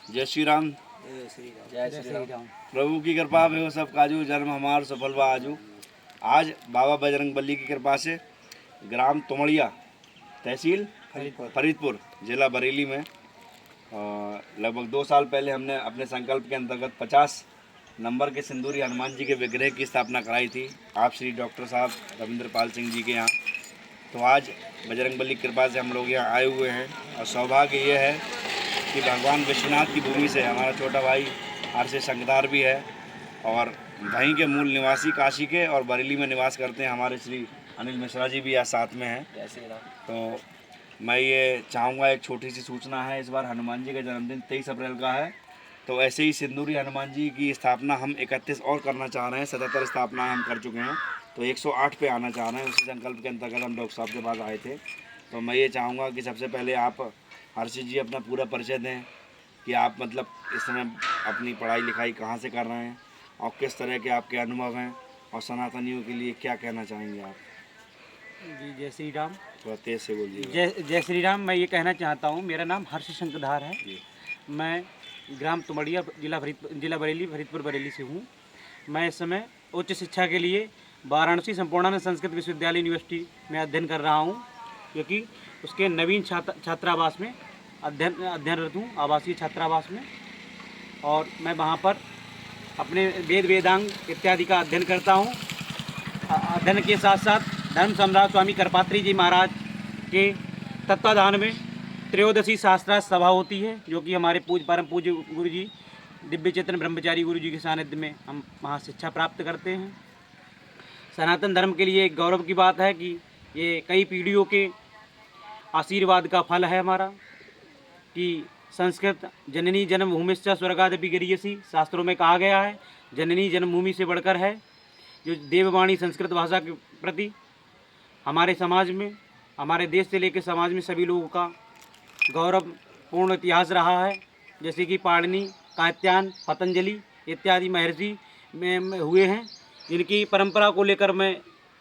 जय श्री राम। जय श्री राम। प्रभु की कृपा में हो सब काजू, जन्म हमार सफल बा आजू। आज बाबा बजरंग बली की कृपा से ग्राम तुमड़िया, तहसील फरीदपुर, जिला बरेली में लगभग 2 साल पहले हमने अपने संकल्प के अंतर्गत 50 नंबर के सिंदूरी हनुमान जी के विग्रह की स्थापना कराई थी आप श्री डॉक्टर साहब रविंद्र पाल सिंह जी के यहाँ। तो आज बजरंग बली की कृपा से हम लोग यहाँ आए हुए हैं और सौभाग्य ये है कि भगवान विश्वनाथ की भूमि से हमारा छोटा भाई आरसी शंकदार भी है और वहीं के मूल निवासी काशी के और बरेली में निवास करते हैं हमारे श्री अनिल मिश्रा जी भी आज साथ में हैं। तो मैं ये चाहूँगा, एक छोटी सी सूचना है, इस बार हनुमान जी का जन्मदिन 23 अप्रैल का है। तो ऐसे ही सिंदूरी हनुमान जी की स्थापना हम 31 और करना चाह रहे हैं। 77 स्थापना हम कर चुके हैं, तो 108 पे आना चाह रहे हैं। उसी संकल्प के अंतर्गत हम डॉक्टर साहब के पास आए थे। तो मैं ये चाहूँगा कि सबसे पहले आप हर्षित जी अपना पूरा परिचय दें कि आप मतलब इस समय अपनी पढ़ाई लिखाई कहाँ से कर रहे हैं और किस तरह के आपके अनुभव हैं और सनातनियों के लिए क्या कहना चाहेंगे आप। जी जय श्री राम। थोड़ा तेज़ से बोलिए। जय श्री राम। मैं ये कहना चाहता हूँ, मेरा नाम हर्ष शंकरधार है। मैं ग्राम तुमड़िया, जिला बरेली, फरीदपुर बरेली से हूँ। मैं इस समय उच्च शिक्षा के लिए वाराणसी संपूर्णानंद संस्कृत विश्वविद्यालय यूनिवर्सिटी में अध्ययन कर रहा हूँ, क्योंकि उसके नवीन छात्रावास में अध्ययनरत हूँ, आवासीय छात्रावास में। और मैं वहाँ पर अपने वेद वेदांग इत्यादि का अध्ययन करता हूँ। अध्ययन के साथ साथ धर्म सम्राट स्वामी करपात्री जी महाराज के तत्वाधान में त्रयोदशी शास्त्रार्थ सभा होती है, जो कि हमारे परम पूज्य गुरु जी दिव्य चेतन ब्रह्मचारी गुरु जी के सानिध्य में हम वहाँ शिक्षा प्राप्त करते हैं। सनातन धर्म के लिए एक गौरव की बात है कि ये कई पीढ़ियों के आशीर्वाद का फल है हमारा, कि संस्कृत जननी जन्मभूमिश्च स्वर्गादपि गरीयसी, शास्त्रों में कहा गया है जननी जन्मभूमि से बढ़कर है। जो देववाणी संस्कृत भाषा के प्रति हमारे समाज में, हमारे देश से लेकर समाज में सभी लोगों का गौरवपूर्ण इतिहास रहा है। जैसे कि पाणिनि, कात्यायन, पतंजलि इत्यादि महर्षि में हुए हैं, जिनकी परंपरा को लेकर मैं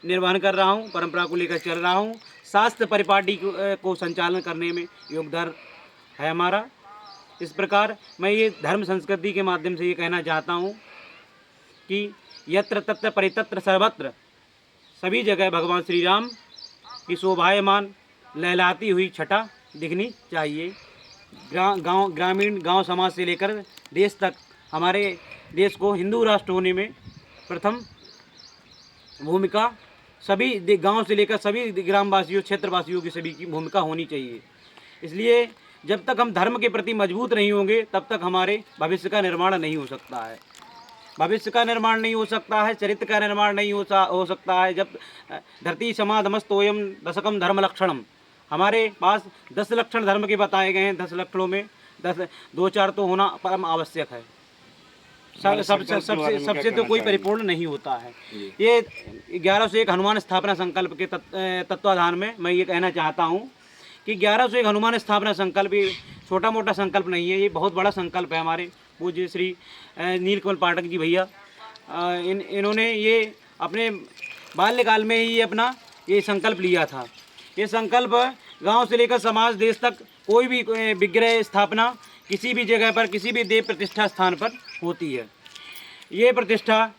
निर्वहन कर रहा हूँ, परंपरा को लेकर चल रहा हूँ। शास्त्र परिपाटी को संचालन करने में योगदान है हमारा। इस प्रकार मैं ये धर्म संस्कृति के माध्यम से ये कहना चाहता हूँ कि यत्र तत्र परितत्र सर्वत्र, सभी जगह भगवान श्री राम की शोभायमान लहलाती हुई छटा दिखनी चाहिए। ग्रामीण गांव समाज से लेकर देश तक हमारे देश को हिंदू राष्ट्र होने में प्रथम भूमिका सभी गांव से लेकर सभी ग्रामवासियों, क्षेत्रवासियों की सभी की भूमिका होनी चाहिए। इसलिए जब तक हम धर्म के प्रति मजबूत नहीं होंगे, तब तक हमारे भविष्य का निर्माण नहीं हो सकता है। भविष्य का निर्माण नहीं हो सकता है, चरित्र का निर्माण नहीं हो सकता है। जब धरती समाधमस्तोयम दशकम धर्म लक्षणम, हमारे पास 10 लक्षण धर्म के बताए गए हैं। 10 लक्षणों में 2-4 तो होना परम आवश्यक है। सबसे तो कोई परिपूर्ण नहीं होता है। ये 1101 हनुमान स्थापना संकल्प के तत्वाधान में मैं ये कहना चाहता हूँ कि 1101 हनुमान स्थापना संकल्प ये छोटा मोटा संकल्प नहीं है, ये बहुत बड़ा संकल्प है। हमारे पूज्य श्री नीलकमल पाठक जी भैया, इन्होंने ये अपने बाल्यकाल में ही अपना ये संकल्प लिया था। ये संकल्प गांव से लेकर समाज, देश तक कोई भी विग्रह स्थापना किसी भी जगह पर, किसी भी देव प्रतिष्ठा स्थान पर होती है। ये प्रतिष्ठा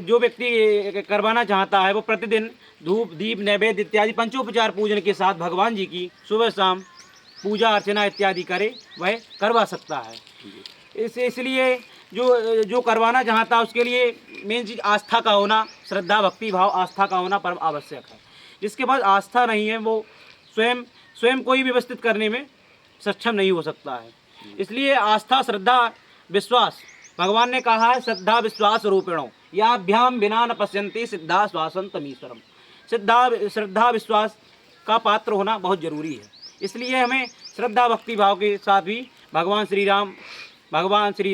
जो व्यक्ति करवाना चाहता है, वो प्रतिदिन धूप दीप नैवेद्य इत्यादि पंचोपचार पूजन के साथ भगवान जी की सुबह शाम पूजा अर्चना इत्यादि करे, वह करवा सकता है। इसलिए जो करवाना चाहता है उसके लिए मेन चीज़ आस्था का होना, श्रद्धा भक्ति भाव आस्था का होना परम आवश्यक है। जिसके पास आस्था नहीं है, वो स्वयं कोई व्यवस्थित करने में सक्षम नहीं हो सकता है। इसलिए आस्था, श्रद्धा, विश्वास, भगवान ने कहा है श्रद्धा विश्वास रूपिणो याभ्याम बिना न पश्यन्ति सिद्धा श्वासन तमीश्वरम। श्रद्धा विश्वास का पात्र होना बहुत जरूरी है। इसलिए हमें श्रद्धा भक्ति भाव के साथ भी भगवान श्री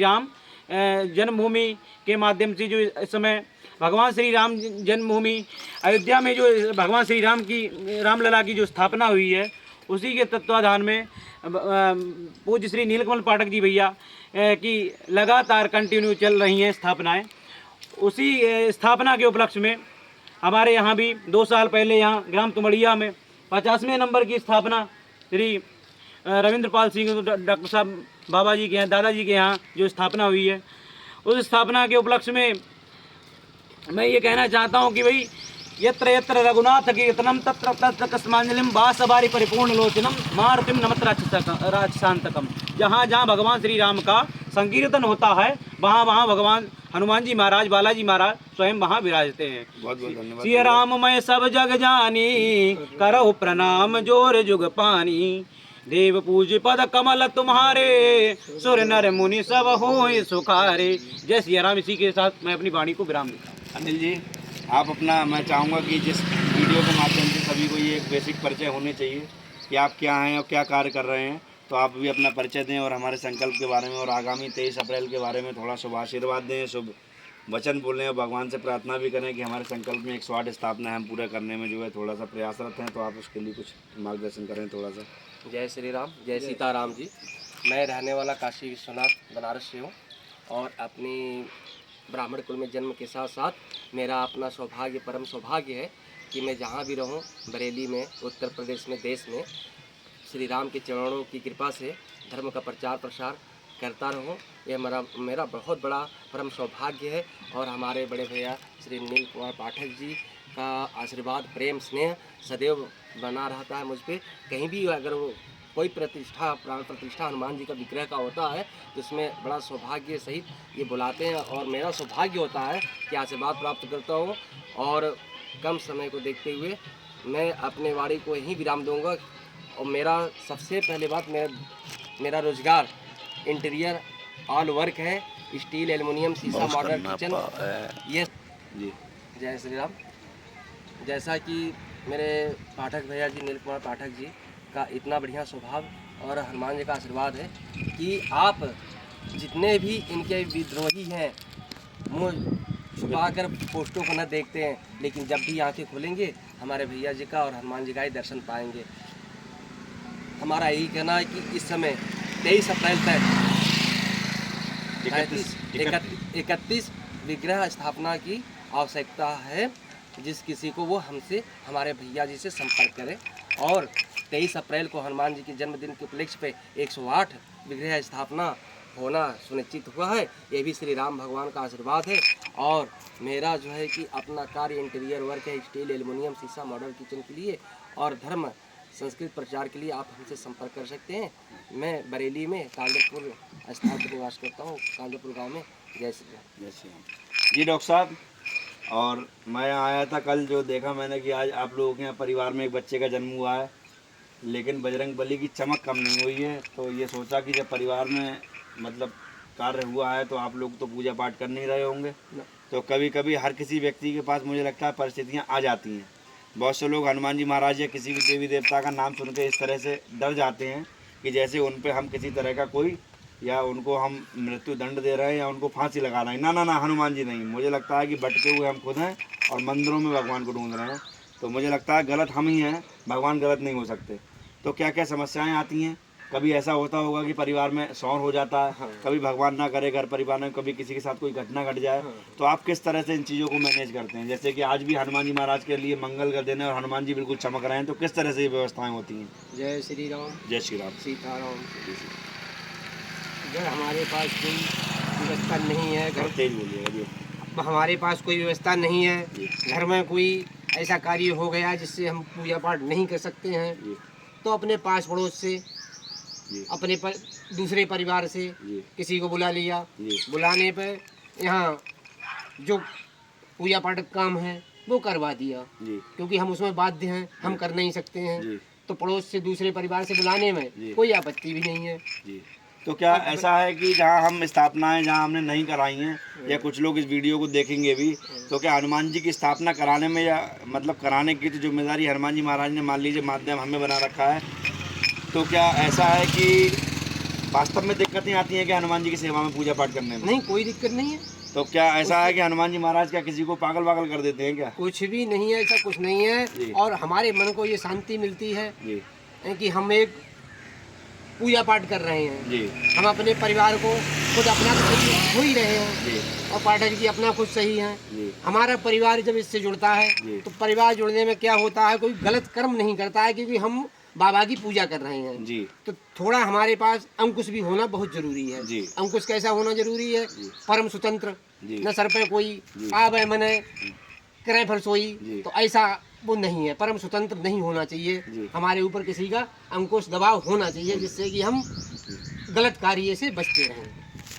राम जन्मभूमि के माध्यम से, जो इस समय भगवान श्री राम जन्मभूमि अयोध्या में जो भगवान श्री राम की रामलला की जो स्थापना हुई है, उसी के तत्वाधान में पूज्य श्री नीलकमल पाठक जी भैया की लगातार कंटिन्यू चल रही हैं स्थापनाएं। उसी स्थापना के उपलक्ष्य में हमारे यहाँ भी 2 साल पहले यहाँ ग्राम तुमड़िया में 50वें नंबर की स्थापना श्री रविंद्रपाल सिंह डॉक्टर साहब बाबा जी के यहाँ, दादाजी के यहाँ जो स्थापना हुई है, उस स्थापना के उपलक्ष्य में मैं ये कहना चाहता हूँ कि भाई यत्र यत्र रघुनाथ कीर्तनम तत्र तत्र कस्मांजलिम बासवारी परिपूर्ण लोचनम मारुतिम नमत राक्षसांतकम। जहाँ जहाँ भगवान श्री राम का संकीर्तन होता है, वहाँ वहाँ भगवान हनुमान जी महाराज, बालाजी महाराज स्वयं वहाँ विराजते हैं। बहुत बहुत धन्यवाद। श्री राम मैं सब जग जानी, करो प्रणाम जोर जुग पानी। देव पूज्य पद कमल तुम्हारे, सुर नर मुनि सब होए सुखारे। जय श्री राम। इसी के साथ मैं अपनी वाणी को विराम देता हूँ। अनिल जी, आप अपना, मैं चाहूँगा कि जिस वीडियो के माध्यम से सभी को ये एक बेसिक परिचय होने चाहिए कि आप क्या हैं और क्या कार्य कर रहे हैं, तो आप भी अपना परिचय दें और हमारे संकल्प के बारे में और आगामी 23 अप्रैल के बारे में थोड़ा शुभ आशीर्वाद दें, शुभ वचन बोलें और भगवान से प्रार्थना भी करें कि हमारे संकल्प में 108 स्थापना हम पूरा करने में जो है थोड़ा सा प्रयासरत हैं, तो आप उसके लिए कुछ मार्गदर्शन करें थोड़ा सा। जय श्री राम, जय सीताराम जी। मैं रहने वाला काशी विश्वनाथ बनारस से हूँ और अपनी ब्राह्मण कुल में जन्म के साथ साथ मेरा अपना सौभाग्य, परम सौभाग्य है कि मैं जहाँ भी रहूँ, बरेली में, उत्तर प्रदेश में, देश में, श्री राम के चरणों की कृपा से धर्म का प्रचार प्रसार करता रहूँ। यह मेरा बहुत बड़ा परम सौभाग्य है और हमारे बड़े भैया श्री नील कुमार पाठक जी का आशीर्वाद, प्रेम, स्नेह सदैव बना रहता है मुझ पर। कहीं भी अगर वो कोई प्रतिष्ठा, प्राण प्रतिष्ठा हनुमान जी का विग्रह का होता है तो उसमें बड़ा सौभाग्य सहित ये बुलाते हैं और मेरा सौभाग्य होता है कि आशीर्वाद प्राप्त करता हूँ। और कम समय को देखते हुए मैं अपने वाणी को यहीं विराम दूंगा। और मेरा सबसे पहले बात, मेरा रोजगार इंटीरियर ऑल वर्क है, स्टील, एल्युमिनियम, शीशा, मॉडल किचन, ये जी। जय श्री राम। जैसा कि मेरे पाठक भैया जी, नील कुमार पाठक जी का इतना बढ़िया स्वभाव और हनुमान जी का आशीर्वाद है कि आप जितने भी इनके विद्रोही हैं मुँह छुपाकर पोस्टों को न देखते हैं, लेकिन जब भी आंखें खोलेंगे हमारे भैया जी का और हनुमान जी का ही दर्शन पाएंगे। हमारा यही कहना है कि इस समय 23 अप्रैल तक 31 विग्रह स्थापना की आवश्यकता है। जिस किसी को वो हमसे, हमारे भैया जी से संपर्क करें। और 23 अप्रैल को हनुमान जी के जन्मदिन के उपलक्ष्य पे 108 विग्रह स्थापना होना सुनिश्चित हुआ है। ये भी श्री राम भगवान का आशीर्वाद है। और मेरा जो है कि अपना कार्य इंटीरियर वर्क है, स्टील, एल्युमिनियम, शीशा, मॉडल किचन के लिए और धर्म संस्कृत प्रचार के लिए आप हमसे संपर्क कर सकते हैं। मैं बरेली में कांदपुर स्थान पर निवास करता हूँ, कांदपुर गांव में। जय श्री राम। जय श्री राम जी। डॉक्टर साहब, और मैं आया था कल, जो देखा मैंने कि आज आप लोगों के यहाँ परिवार में एक बच्चे का जन्म हुआ है, लेकिन बजरंग बली की चमक कम नहीं हुई है। तो ये सोचा कि जब परिवार में मतलब कार्य हुआ है तो आप लोग तो पूजा पाठ कर नहीं रहे होंगे, तो कभी कभी हर किसी व्यक्ति के पास मुझे लगता है परिस्थितियाँ आ जाती हैं। बहुत से लोग हनुमान जी महाराज या किसी भी देवी देवता का नाम सुन के इस तरह से डर जाते हैं कि जैसे उन पे हम किसी तरह का कोई, या उनको हम मृत्यु दंड दे रहे हैं या उनको फांसी लगा रहे हैं। ना ना ना, हनुमान जी नहीं। मुझे लगता है कि भटके हुए हम खुद हैं और मंदिरों में भगवान को ढूंढ रहे हैं। तो मुझे लगता है गलत हम ही हैं, भगवान गलत नहीं हो सकते। तो क्या क्या समस्याएं आती हैं? कभी ऐसा होता होगा कि परिवार में शौर हो जाता है, कभी भगवान ना करे घर परिवार में कभी किसी के साथ कोई घटना घट जाए, तो आप किस तरह से इन चीज़ों को मैनेज करते हैं? जैसे कि आज भी हनुमान जी महाराज के लिए मंगल का दिन है और हनुमान जी बिल्कुल चमक रहे हैं, तो किस तरह से ये व्यवस्थाएं होती हैं? जय श्री राम। जय श्री राम। सीताराम। अगर हमारे पास कोई व्यवस्था नहीं है, घर तेज बोलिएगा जी। हमारे पास कोई व्यवस्था नहीं है, घर में कोई ऐसा कार्य हो गया जिससे हम पूजा पाठ नहीं कर सकते हैं, तो अपने पास पड़ोस से, अपने दूसरे परिवार से किसी को बुला लिया। बुलाने पर यहाँ जो पूजा पाठ का काम है वो करवा दिया, क्योंकि हम उसमें बाध्य हैं, हम कर नहीं सकते हैं। तो पड़ोस से, दूसरे परिवार से बुलाने में कोई आपत्ति भी नहीं है। तो क्या ऐसा है कि जहाँ हम स्थापनाएं जहाँ हमने नहीं कराई हैं, या कुछ लोग इस वीडियो को देखेंगे भी, तो क्या हनुमान जी की स्थापना कराने में, या मतलब कराने की तो जिम्मेदारी हनुमान जी महाराज ने मान लीजिए माध्यम हमें बना रखा है, तो क्या ऐसा है कि वास्तव में दिक्कतें आती हैं कि हनुमान जी की सेवा में पूजा पाठ करने में? नहीं, कोई दिक्कत नहीं है। तो क्या ऐसा है कि हनुमान जी महाराज क्या किसी को पागल वागल कर देते हैं क्या? कुछ भी नहीं है, ऐसा कुछ नहीं है। और हमारे मन को ये शांति मिलती है कि हम एक पूजा पाठ कर रहे हैं। हम अपने परिवार को खुद अपना हो ही रहे हैं और पाठक जी अपना खुद सही हैं। हमारा परिवार जब इससे जुड़ता है तो परिवार जुड़ने में क्या होता है, कोई गलत कर्म नहीं करता है, क्योंकि हम बाबा की पूजा कर रहे हैं। जी तो थोड़ा हमारे पास अंकुश भी होना बहुत जरूरी है। जी। अंकुश कैसा होना जरूरी है? परम स्वतंत्र, जी। न सर पे कोई जी। आवे मने करे फरसोई, जी। तो ऐसा वो नहीं है। परम स्वतंत्र नहीं होना जी। चाहिए, हमारे ऊपर किसी का अंकुश दबाव होना चाहिए, जिससे कि हम गलत कार्य से बचते रहें।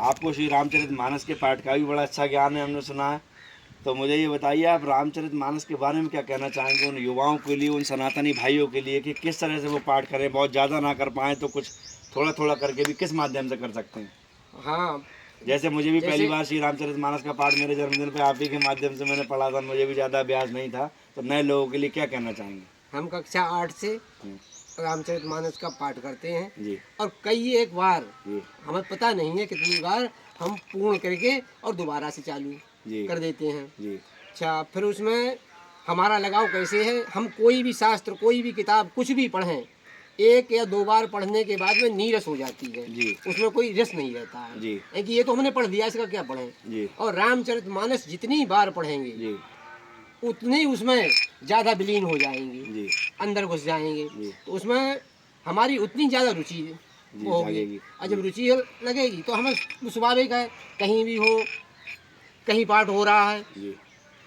आपको श्री रामचरितमानस के पाठ का भी बड़ा अच्छा ज्ञान है, हमने सुना है। तो मुझे ये बताइए, आप रामचरितमानस के बारे में क्या कहना चाहेंगे उन युवाओं के लिए, उन सनातनी भाइयों के लिए, कि किस तरह से वो पाठ करें? बहुत ज़्यादा ना कर पाएँ तो कुछ थोड़ा थोड़ा करके भी किस माध्यम से कर सकते हैं? हाँ, जैसे मुझे भी पहली जैसे- बार श्री रामचरितमानस का पाठ मेरे जन्मदिन पे आप ही के माध्यम से मैंने पढ़ा था, मुझे भी ज़्यादा अभ्यास नहीं था। तो नए लोगों के लिए क्या कहना चाहेंगे? हम कक्षा 8 से हम्म, रामचरितमानस का पाठ करते हैं, जी और कई एक बार, जी हमें पता नहीं है कितनी बार हम पूर्ण करके और दोबारा से चालू जी कर देते हैं। जी अच्छा, फिर उसमें हमारा लगाव कैसे है? हम कोई भी शास्त्र, कोई भी किताब, कुछ भी पढ़ें, एक या दो बार पढ़ने के बाद में नीरस हो जाती है। जी उसमें कोई रस नहीं रहता है जी कि ये तो हमने पढ़ दिया, इसका क्या पढ़ें। जी और रामचरितमानस जितनी बार पढ़ेंगे जी उतनी उसमें ज़्यादा विलीन हो जाएंगे, जी अंदर घुस जाएंगे। जी। तो उसमें हमारी उतनी ज़्यादा रुचि जी, होगी। जागेगी। और जब रुचि लगेगी तो हमें स्वाभाविक है, कहीं भी हो, कहीं पाठ हो रहा है, जी।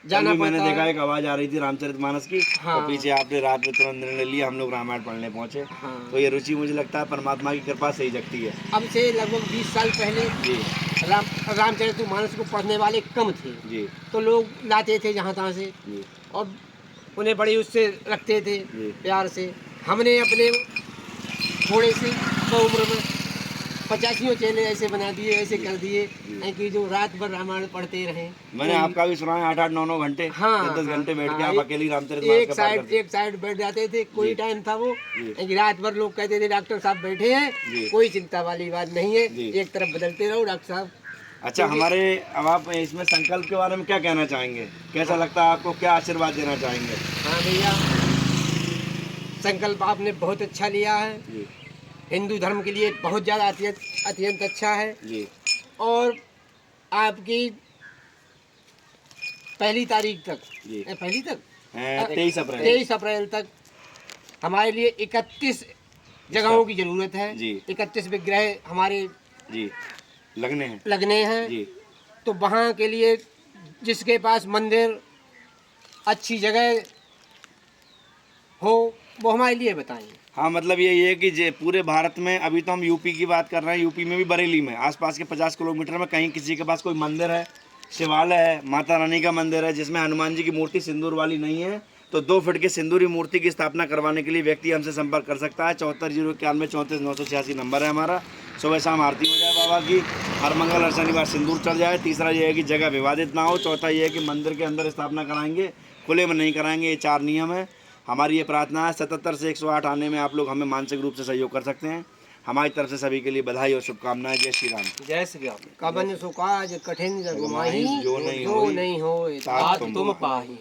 जाना कल भी मैंने पड़ता देखा है। एक आवाज़ आ रही थी रामचरितमानस की, हाँ। और पीछे आपने रात में तुरंत निर्णय लिया, हम लोग रामायण पढ़ने पहुँचे। हाँ। तो ये रुचि मुझे लगता है परमात्मा की कृपा से ही जगती है। अब से लगभग 20 साल पहले जी रामचरितमानस को पढ़ने वाले कम थे, जी तो लोग लाते थे जहाँ तहाँ से, जी और उन्हें बड़ी उससे रखते थे, जी। प्यार से। हमने अपने थोड़े से उम्र में 85 चेले ऐसे बना दिए, ऐसे कर दिए हैं कि जो रात भर रामायण पढ़ते रहे। मैंने आपका भी सुना है, 8-8 9-9 घंटे, हाँ, 10-10 घंटे बैठ के हाँ, आप अकेली रामचरितमानस एक का पाठ साइड करते। एक साइड बैठ जाते थे। कोई जी। टाइम था वो जी। कि रात भर लोग कहते थे डॉक्टर साहब बैठे हैं, जी। कोई चिंता वाली बात नहीं है, जी। एक तरफ बदलते रहो डॉक्टर साहब। अच्छा, हमारे अब आप इसमें संकल्प के बारे में क्या कहना चाहेंगे? कैसा लगता है आपको? क्या आशीर्वाद देना चाहेंगे? हाँ भैया, संकल्प आपने बहुत अच्छा लिया है। जी हिंदू धर्म के लिए बहुत ज़्यादा अत्यंत अच्छा है। जी और आपकी पहली तारीख तक, जी। पहली तक 23 अप्रैल 23 अप्रैल तक हमारे लिए 31 जगहों की ज़रूरत है। जी। 31 विग्रह हमारे जी लगने हैं। लगने हैं। जी तो वहाँ के लिए जिसके पास मंदिर, अच्छी जगह हो, वो हमारे लिए बताएं। हाँ, मतलब ये है कि पूरे भारत में, अभी तो हम यूपी की बात कर रहे हैं, यूपी में भी बरेली में आसपास के 50 किलोमीटर में कहीं किसी के पास कोई मंदिर है, शिवालय है, माता रानी का मंदिर है जिसमें हनुमान जी की मूर्ति सिंदूर वाली नहीं है, तो 2 फीट की सिंदूरी मूर्ति की स्थापना करवाने के लिए व्यक्ति हमसे संपर्क कर सकता है। 74 091 34 986 नंबर है हमारा। सुबह शाम आरती हो जाए बाबा की, हर मंगल हर शनिवार सिंदूर चढ़ जाए। तीसरा ये है कि जगह विवादित ना हो। चौथा ये है कि मंदिर के अंदर स्थापना कराएंगे, खुले में नहीं कराएंगे। ये 4 नियम है। हमारी ये प्रार्थना है। 77 से 108 आने में आप लोग हमें मानसिक रूप से सहयोग कर सकते हैं। हमारी तरफ से सभी के लिए बधाई और शुभकामनाएं। जय श्री राम। जय श्री राम। कबन सुकाज कठिन जग माही, जो नहीं होई, नहीं हो तात तुम तुम पाही।